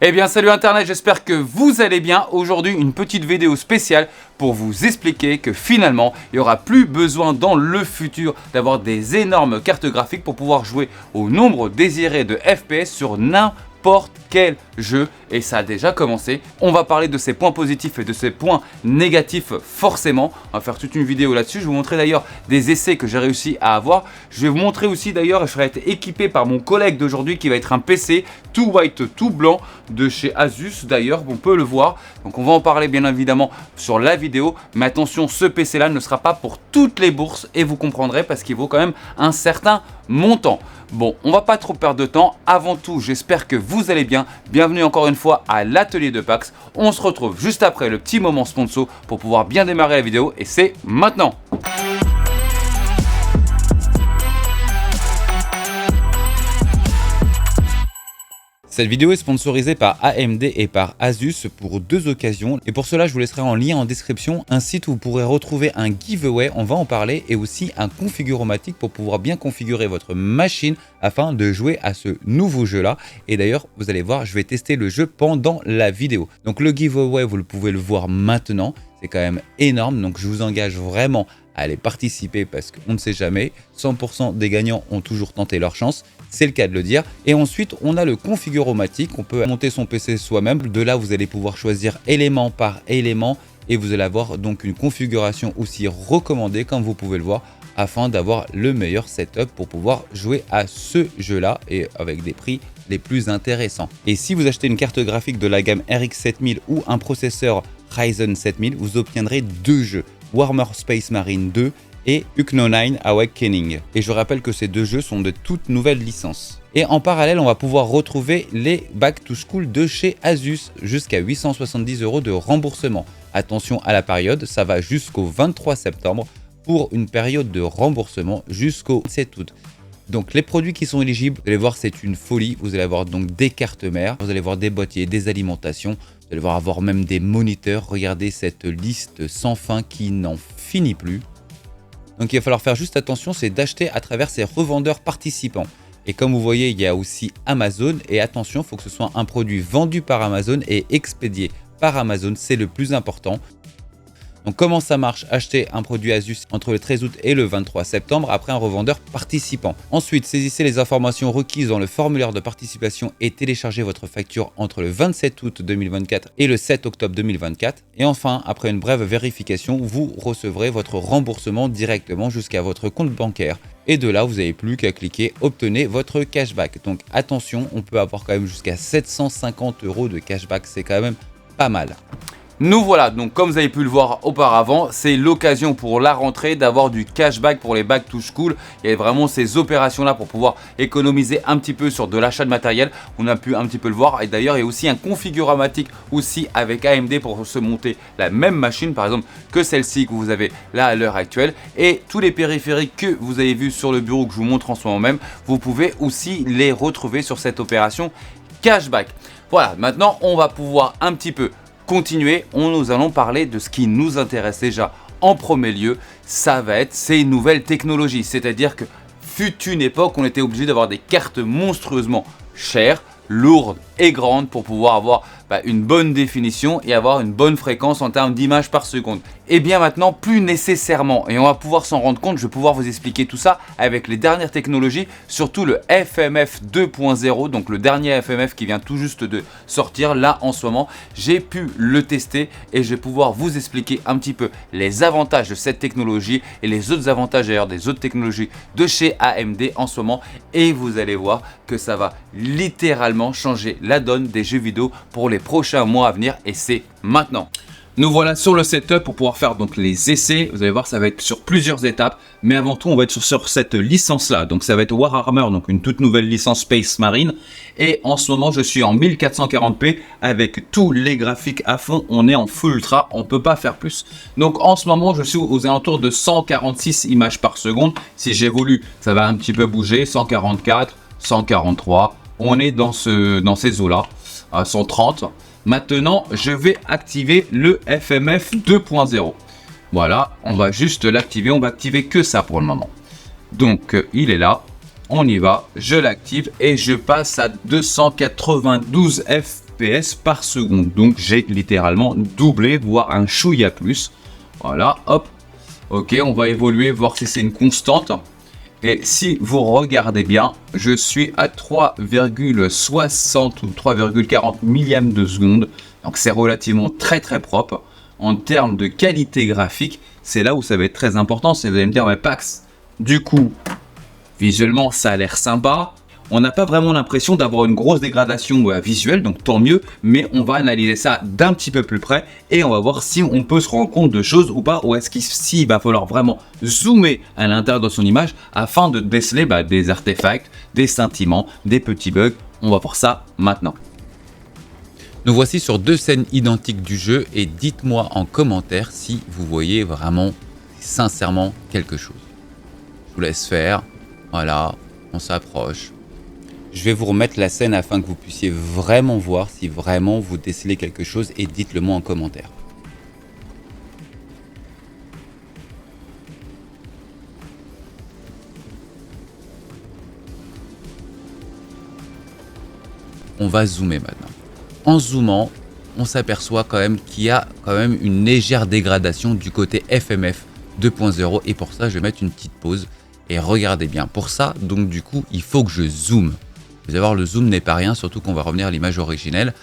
Eh bien salut internet, j'espère que vous allez bien. Aujourd'hui une petite vidéo spéciale pour vous expliquer que finalement il n'y aura plus besoin dans le futur d'avoir des énormes cartes graphiques pour pouvoir jouer au nombre désiré de FPS sur n'importe quel jeu, et ça a déjà commencé. On va parler de ses points positifs et de ses points négatifs forcément. On va faire toute une vidéo là-dessus. Je vais vous montrer d'ailleurs des essais que j'ai réussi à avoir. Je vais vous montrer aussi d'ailleurs, je serai équipé par mon collègue d'aujourd'hui qui va être un PC tout white, tout blanc de chez Asus d'ailleurs, on peut le voir. Donc on va en parler bien évidemment sur la vidéo. Mais attention, ce PC là ne sera pas pour toutes les bourses et vous comprendrez parce qu'il vaut quand même un certain montant. Bon, on va pas trop perdre de temps. Avant tout, j'espère que vous allez bien. Bienvenue encore une fois à l'atelier de Pax. On se retrouve juste après le petit moment sponsor pour pouvoir bien démarrer la vidéo et c'est maintenant. Cette vidéo est sponsorisée par AMD et par Asus pour deux occasions, et pour cela je vous laisserai en lien en description un site où vous pourrez retrouver un giveaway, on va en parler, et aussi un configuromatique pour pouvoir bien configurer votre machine afin de jouer à ce nouveau jeu là. Et d'ailleurs vous allez voir, je vais tester le jeu pendant la vidéo. Donc le giveaway, vous pouvez le voir maintenant, c'est quand même énorme, donc je vous engage vraiment à aller participer parce qu'on ne sait jamais, 100% des gagnants ont toujours tenté leur chance, c'est le cas de le dire. Et ensuite on a le configuromatique, on peut monter son PC soi-même, de là vous allez pouvoir choisir élément par élément et vous allez avoir donc une configuration aussi recommandée comme vous pouvez le voir, afin d'avoir le meilleur setup pour pouvoir jouer à ce jeu là et avec des prix les plus intéressants. Et si vous achetez une carte graphique de la gamme RX 7000 ou un processeur Ryzen 7000, vous obtiendrez deux jeux, Warhammer Space Marine 2 et Unknown 9 Awakening. Et je rappelle que ces deux jeux sont de toutes nouvelles licences. Et en parallèle, on va pouvoir retrouver les Back to School de chez Asus, jusqu'à 870 € de remboursement. Attention à la période, ça va jusqu'au 23 septembre pour une période de remboursement jusqu'au 7 août. Donc les produits qui sont éligibles, vous allez voir, c'est une folie. Vous allez avoir donc des cartes mères, vous allez voir des boîtiers, des alimentations, vous allez voir avoir même des moniteurs. Regardez cette liste sans fin qui n'en finit plus. Donc il va falloir faire juste attention, c'est d'acheter à travers ces revendeurs participants. Et comme vous voyez, il y a aussi Amazon. Et attention, il faut que ce soit un produit vendu par Amazon et expédié par Amazon, c'est le plus important. Donc comment ça marche? Acheter un produit Asus entre le 13 août et le 23 septembre après un revendeur participant. Ensuite, saisissez les informations requises dans le formulaire de participation et téléchargez votre facture entre le 27 août 2024 et le 7 octobre 2024. Et enfin, après une brève vérification, vous recevrez votre remboursement directement jusqu'à votre compte bancaire. Et de là, vous n'avez plus qu'à cliquer « Obtenez votre cashback ». Donc attention, on peut avoir quand même jusqu'à 750 € de cashback, c'est quand même pas mal. Nous voilà, donc comme vous avez pu le voir auparavant, c'est l'occasion pour la rentrée d'avoir du cashback pour les Back to School. Il y a vraiment ces opérations là pour pouvoir économiser un petit peu sur de l'achat de matériel. On a pu un petit peu le voir, et d'ailleurs il y a aussi un configuromatique aussi avec AMD pour se monter la même machine par exemple que celle-ci que vous avez là à l'heure actuelle. Et tous les périphériques que vous avez vus sur le bureau que je vous montre en ce moment même, vous pouvez aussi les retrouver sur cette opération cashback. Voilà, maintenant on va pouvoir un petit peu continuer, nous allons parler de ce qui nous intéresse déjà en premier lieu, ça va être ces nouvelles technologies. C'est-à-dire que fut une époque, on était obligé d'avoir des cartes monstrueusement chères, lourdes et grandes pour pouvoir avoir une bonne définition et avoir une bonne fréquence en termes d'images par seconde. Et bien maintenant, plus nécessairement, et on va pouvoir s'en rendre compte, je vais pouvoir vous expliquer tout ça avec les dernières technologies, surtout le FMF 2.0, donc le dernier FMF qui vient tout juste de sortir là en ce moment. J'ai pu le tester et je vais pouvoir vous expliquer un petit peu les avantages de cette technologie et les autres avantages d'ailleurs des autres technologies de chez AMD en ce moment, et vous allez voir que ça va littéralement changer la donne des jeux vidéo pour les prochains mois à venir, et c'est maintenant. Nous voilà sur le setup pour pouvoir faire donc les essais. Vous allez voir, ça va être sur plusieurs étapes, mais avant tout on va être sur cette licence là. Donc ça va être Warhammer, donc une toute nouvelle licence Space Marine, et en ce moment je suis en 1440p avec tous les graphiques à fond. On est en full ultra, on peut pas faire plus. Donc en ce moment je suis aux alentours de 146 images par seconde. Si j'évolue, ça va un petit peu bouger, 144, 143. On est dans ces eaux là, à 130. Maintenant, je vais activer le FMF 2.0. Voilà, on va juste l'activer. On va activer que ça pour le moment. Donc, il est là. On y va. Je l'active et je passe à 292 FPS. FPS par seconde. Donc j'ai littéralement doublé, voire un chouïa plus. Voilà, hop. Ok, on va évoluer, voir si c'est une constante. Et si vous regardez bien, je suis à 3,60 ou 3,40 millièmes de seconde. Donc c'est relativement très propre. En termes de qualité graphique, c'est là où ça va être très important. C'est vous allez me dire, mais Pax, du coup, visuellement, ça a l'air sympa. On n'a pas vraiment l'impression d'avoir une grosse dégradation visuelle, donc tant mieux. Mais on va analyser ça d'un petit peu plus près et on va voir si on peut se rendre compte de choses ou pas. Ou est-ce qu'il va falloir vraiment zoomer à l'intérieur de son image afin de déceler des artefacts, des scintillements, des petits bugs. On va voir ça maintenant. Nous voici sur deux scènes identiques du jeu et dites-moi en commentaire si vous voyez vraiment, sincèrement, quelque chose. Je vous laisse faire. Voilà, on s'approche. Je vais vous remettre la scène afin que vous puissiez vraiment voir si vraiment vous décelez quelque chose et dites-le moi en commentaire. On va zoomer maintenant. En zoomant, on s'aperçoit quand même qu'il y a quand même une légère dégradation du côté FMF 2.0 et pour ça je vais mettre une petite pause et regardez bien. Pour ça, donc du coup, il faut que je zoome. Vous allez voir, le zoom n'est pas rien, surtout qu'on va revenir à l'image originelle.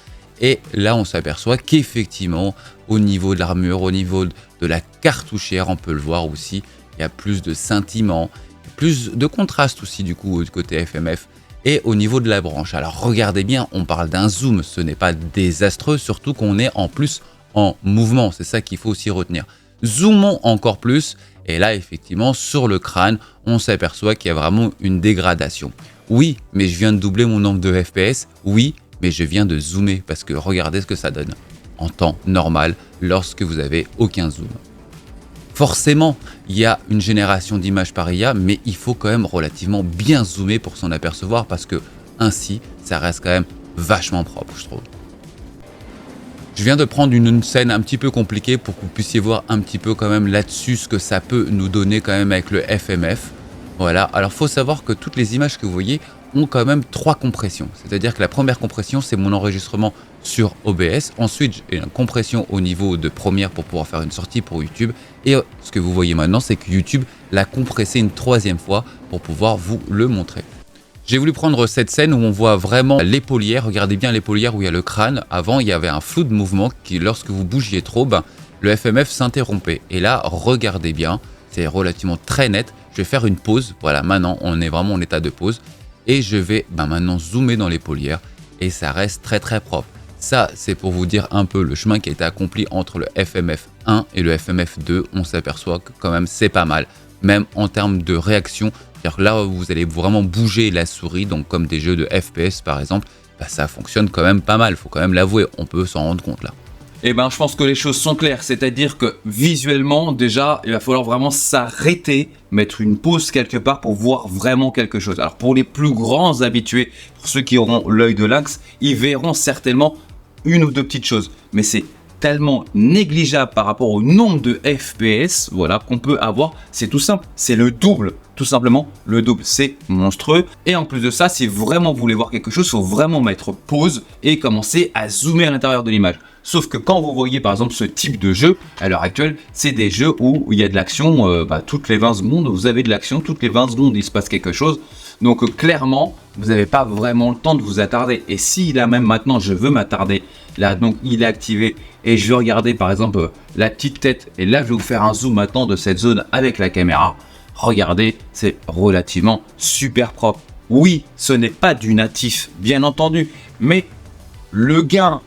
Et là, on s'aperçoit qu'effectivement, au niveau de l'armure, au niveau de la cartouchière, on peut le voir aussi, il y a plus de scintillements, plus de contraste aussi du coup du côté FMF. Et au niveau de la branche, alors regardez bien, on parle d'un zoom, ce n'est pas désastreux, surtout qu'on est en plus en mouvement, c'est ça qu'il faut aussi retenir. Zoomons encore plus, et là effectivement sur le crâne, on s'aperçoit qu'il y a vraiment une dégradation. Oui, mais je viens de doubler mon nombre de FPS, oui, mais je viens de zoomer, parce que regardez ce que ça donne en temps normal, lorsque vous avez aucun zoom. Forcément, il y a une génération d'images par IA, mais il faut quand même relativement bien zoomer pour s'en apercevoir parce que ainsi, ça reste quand même vachement propre, je trouve. Je viens de prendre une scène un petit peu compliquée pour que vous puissiez voir un petit peu quand même là-dessus ce que ça peut nous donner quand même avec le FMF. Voilà, alors il faut savoir que toutes les images que vous voyez ont quand même 3 compressions. C'est-à-dire que la première compression, c'est mon enregistrement sur OBS. Ensuite, j'ai une compression au niveau de Premiere pour pouvoir faire une sortie pour YouTube. Et ce que vous voyez maintenant, c'est que YouTube l'a compressé une 3e fois pour pouvoir vous le montrer. J'ai voulu prendre cette scène où on voit vraiment l'épaulière. Regardez bien l'épaulière où il y a le crâne. Avant, il y avait un flou de mouvement qui, lorsque vous bougiez trop, le FMF s'interrompait. Et là, regardez bien, c'est relativement très net. Je vais faire une pause. Voilà, maintenant, on est vraiment en état de pause. Et je vais maintenant zoomer dans l'épaulière. Et ça reste très propre. Ça, c'est pour vous dire un peu le chemin qui a été accompli entre le FMF 1 et le FMF 2. On s'aperçoit que quand même, c'est pas mal. Même en termes de réaction. C'est-à-dire que là, vous allez vraiment bouger la souris. Donc, comme des jeux de FPS, par exemple, ça fonctionne quand même pas mal. Il faut quand même l'avouer. On peut s'en rendre compte là. Eh ben, je pense que les choses sont claires, c'est-à-dire que visuellement, déjà, il va falloir vraiment s'arrêter, mettre une pause quelque part pour voir vraiment quelque chose. Alors, pour les plus grands habitués, pour ceux qui auront l'œil de lynx, ils verront certainement une ou deux petites choses. Mais c'est tellement négligeable par rapport au nombre de FPS, voilà, qu'on peut avoir. C'est tout simple, c'est le double. Tout simplement, le double, c'est monstrueux. Et en plus de ça, si vraiment vous voulez voir quelque chose, il faut vraiment mettre pause et commencer à zoomer à l'intérieur de l'image. Sauf que quand vous voyez par exemple ce type de jeu, à l'heure actuelle, c'est des jeux où il y a de l'action toutes les 20 secondes. Vous avez de l'action, toutes les 20 secondes, il se passe quelque chose. Donc clairement, vous n'avez pas vraiment le temps de vous attarder. Et si là même maintenant, je veux m'attarder, là donc il est activé et je vais regarder par exemple la petite tête. Et là, je vais vous faire un zoom maintenant de cette zone avec la caméra. Regardez, c'est relativement super propre. Oui, ce n'est pas du natif, bien entendu, mais le gain,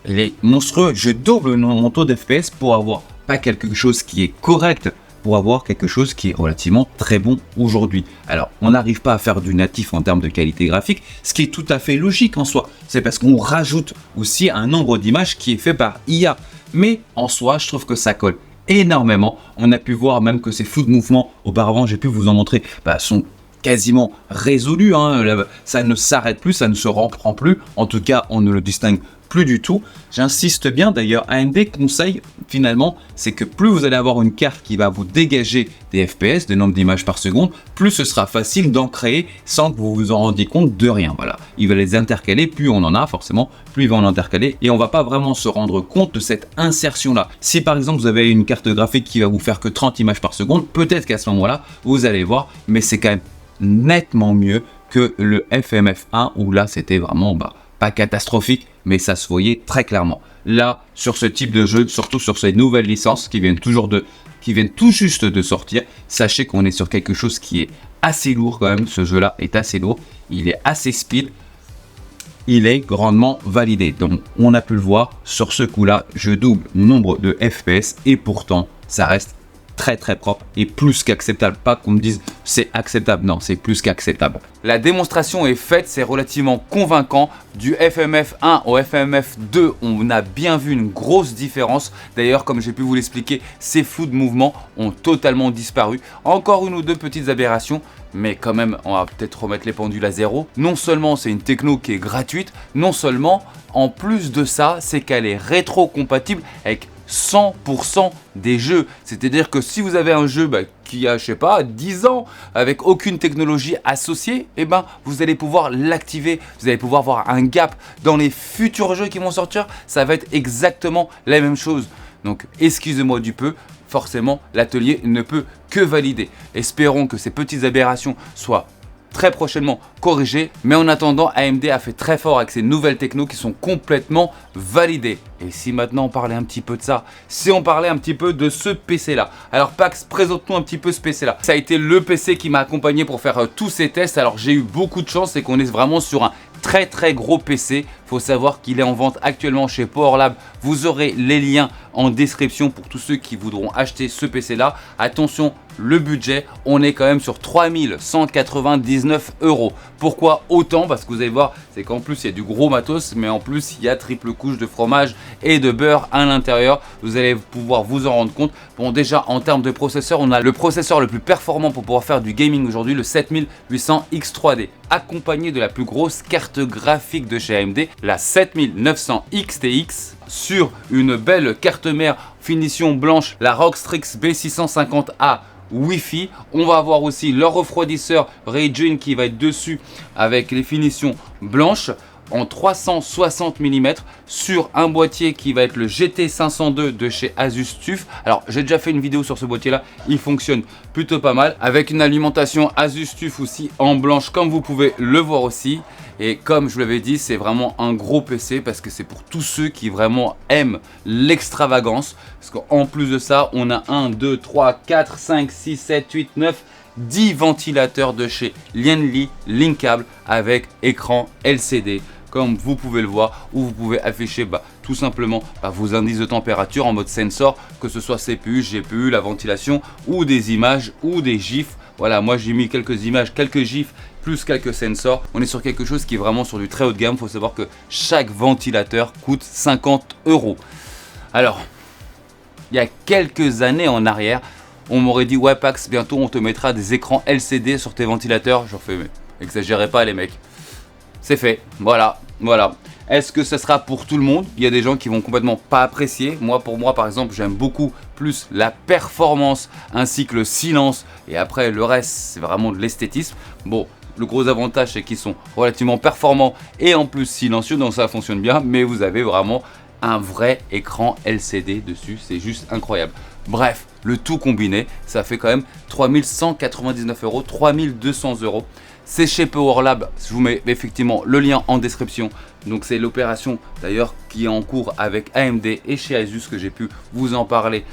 il est monstrueux. Je double mon taux d'FPS pour avoir pas quelque chose qui est correct, pour avoir quelque chose qui est relativement très bon aujourd'hui. Alors, on n'arrive pas à faire du natif en termes de qualité graphique, ce qui est tout à fait logique en soi. C'est parce qu'on rajoute aussi un nombre d'images qui est fait par IA. Mais en soi, je trouve que ça colle énormément. On a pu voir même que ces flous de mouvement, auparavant j'ai pu vous en montrer, sont quasiment résolu, hein. Ça ne s'arrête plus, ça ne se reprend plus, en tout cas on ne le distingue plus du tout. J'insiste bien d'ailleurs, AMD conseille finalement, c'est que plus vous allez avoir une carte qui va vous dégager des FPS, des nombres d'images par seconde, plus ce sera facile d'en créer sans que vous vous en rendiez compte de rien. Voilà, il va les intercaler, plus on en a forcément, plus il va en intercaler et on va pas vraiment se rendre compte de cette insertion là. Si par exemple vous avez une carte graphique qui va vous faire que 30 images par seconde, peut-être qu'à ce moment-là, vous allez voir, mais c'est quand même nettement mieux que le FMF1 où là c'était vraiment pas catastrophique, mais ça se voyait très clairement. Là, sur ce type de jeu, surtout sur ces nouvelles licences qui viennent tout juste de sortir, sachez qu'on est sur quelque chose qui est assez lourd quand même. Ce jeu-là est assez lourd, il est assez speed, il est grandement validé. Donc, on a pu le voir, sur ce coup-là, je double mon nombre de FPS et pourtant, ça reste très propre et plus qu'acceptable. Pas qu'on me dise c'est acceptable, non, c'est plus qu'acceptable. La démonstration est faite, c'est relativement convaincant. Du FMF1 au FMF2, on a bien vu une grosse différence. D'ailleurs, comme j'ai pu vous l'expliquer, ces flous de mouvement ont totalement disparu. Encore une ou deux petites aberrations, mais quand même, on va peut-être remettre les pendules à zéro. Non seulement c'est une techno qui est gratuite, non seulement, en plus de ça, c'est qu'elle est rétro-compatible avec 100% des jeux. C'est-à-dire que si vous avez un jeu qui a, je sais pas, 10 ans avec aucune technologie associée, vous allez pouvoir l'activer. Vous allez pouvoir voir un gap dans les futurs jeux qui vont sortir. Ça va être exactement la même chose. Donc, excusez-moi du peu. Forcément, l'atelier ne peut que valider. Espérons que ces petites aberrations soient très prochainement corrigé, mais en attendant, AMD a fait très fort avec ces nouvelles technos qui sont complètement validées. Et si maintenant on parlait un petit peu de ça, si on parlait un petit peu de ce PC là. Alors Pax, présente-nous un petit peu ce PC là. Ça a été le PC qui m'a accompagné pour faire tous ces tests. Alors j'ai eu beaucoup de chance, c'est qu'on est vraiment sur un très gros PC. Faut savoir qu'il est en vente actuellement chez PowerLab. Vous aurez les liens en description pour tous ceux qui voudront acheter ce PC là. Attention, le budget, on est quand même sur 3199 €. Pourquoi autant? Parce que vous allez voir, c'est qu'en plus il y a du gros matos, mais en plus il y a triple couche de fromage et de beurre à l'intérieur. Vous allez pouvoir vous en rendre compte. Bon, déjà en termes de processeur, on a le processeur le plus performant pour pouvoir faire du gaming aujourd'hui, le 7800X3D, accompagné de la plus grosse carte graphique de chez AMD, la 7900 XTX, sur une belle carte mère finition blanche, la ROG Strix B650A Wi-Fi. On va avoir aussi leur refroidisseur Raijin qui va être dessus avec les finitions blanches en 360 mm sur un boîtier qui va être le GT502 de chez Asus TUF. Alors j'ai déjà fait une vidéo sur ce boîtier là, il fonctionne plutôt pas mal avec une alimentation Asus TUF aussi en blanche comme vous pouvez le voir aussi. Et comme je vous l'avais dit, c'est vraiment un gros PC parce que c'est pour tous ceux qui vraiment aiment l'extravagance. Parce qu'en plus de ça, on a 1, 2, 3, 4, 5, 6, 7, 8, 9, 10 ventilateurs de chez Lianli Linkable avec écran LCD. Comme vous pouvez le voir, où vous pouvez afficher tout simplement vos indices de température en mode sensor, que ce soit CPU, GPU, la ventilation ou des images ou des gifs. Voilà, moi j'ai mis quelques images, quelques gifs, plus quelques sensors. On est sur quelque chose qui est vraiment sur du très haut de gamme. Il faut savoir que chaque ventilateur coûte 50 €. Alors, il y a quelques années en arrière, on m'aurait dit ouais Pax, bientôt on te mettra des écrans LCD sur tes ventilateurs. J'en fais, mais exagérez pas les mecs. C'est fait, voilà. Est-ce que ça sera pour tout le monde? Il y a des gens qui vont complètement pas apprécier. Pour moi par exemple, j'aime beaucoup plus la performance ainsi que le silence. Et après le reste, c'est vraiment de l'esthétisme. Bon, le gros avantage c'est qu'ils sont relativement performants et en plus silencieux, donc ça fonctionne bien. Mais vous avez vraiment un vrai écran LCD dessus, c'est juste incroyable. Bref, le tout combiné, ça fait quand même 3199 €, 3200 €. C'est chez PowerLab, je vous mets effectivement le lien en description. Donc c'est l'opération d'ailleurs qui est en cours avec AMD et chez Asus que j'ai pu vous en parler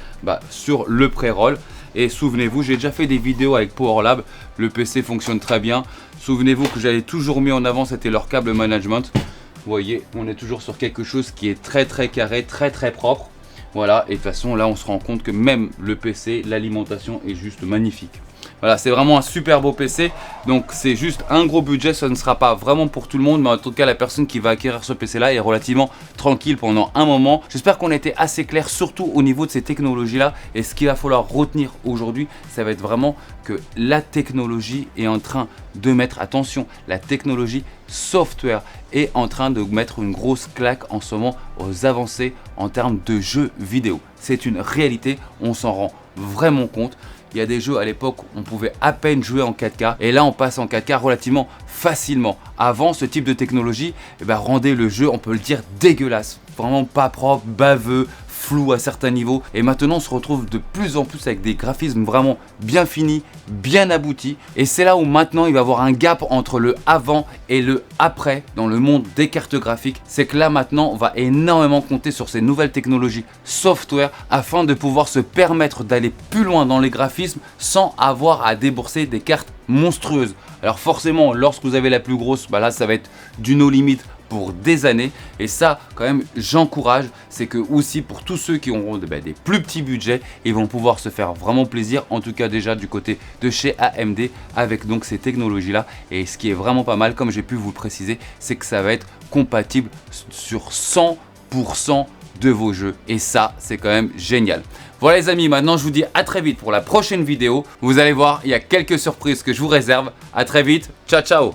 sur le pré-roll. Et souvenez-vous, j'ai déjà fait des vidéos avec PowerLab, le PC fonctionne très bien. Souvenez-vous que j'avais toujours mis en avant, c'était leur câble management. Vous voyez, on est toujours sur quelque chose qui est très carré, très propre. Voilà, et de toute façon là on se rend compte que même le PC, l'alimentation est juste magnifique. Voilà, c'est vraiment un super beau PC. Donc c'est juste un gros budget, ça ne sera pas vraiment pour tout le monde, mais en tout cas la personne qui va acquérir ce PC là est relativement tranquille pendant un moment. J'espère qu'on a été assez clair, surtout au niveau de ces technologies là. Et ce qu'il va falloir retenir aujourd'hui, ça va être vraiment que la technologie est en train de mettre, attention, la technologie software est en train de mettre une grosse claque en ce moment aux avancées en termes de jeux vidéo. C'est une réalité, on s'en rend vraiment compte. Il y a des jeux à l'époque où on pouvait à peine jouer en 4K et là on passe en 4K relativement facilement. Avant, ce type de technologie rendait le jeu, on peut le dire, dégueulasse, vraiment pas propre, baveux, flou à certains niveaux, et maintenant on se retrouve de plus en plus avec des graphismes vraiment bien finis, bien aboutis, et c'est là où maintenant il va y avoir un gap entre le avant et le après dans le monde des cartes graphiques. C'est que là maintenant on va énormément compter sur ces nouvelles technologies software afin de pouvoir se permettre d'aller plus loin dans les graphismes sans avoir à débourser des cartes monstrueuses. Alors forcément, lorsque vous avez la plus grosse, là ça va être du no limit pour des années, et ça quand même j'encourage. C'est que aussi pour tous ceux qui auront des plus petits budgets, ils vont pouvoir se faire vraiment plaisir, en tout cas déjà du côté de chez AMD avec donc ces technologies là. Et ce qui est vraiment pas mal, comme j'ai pu vous le préciser, c'est que ça va être compatible sur 100% de vos jeux, et ça c'est quand même génial. Voilà les amis, maintenant je vous dis à très vite pour la prochaine vidéo. Vous allez voir, il y a quelques surprises que je vous réserve. À très vite, ciao ciao.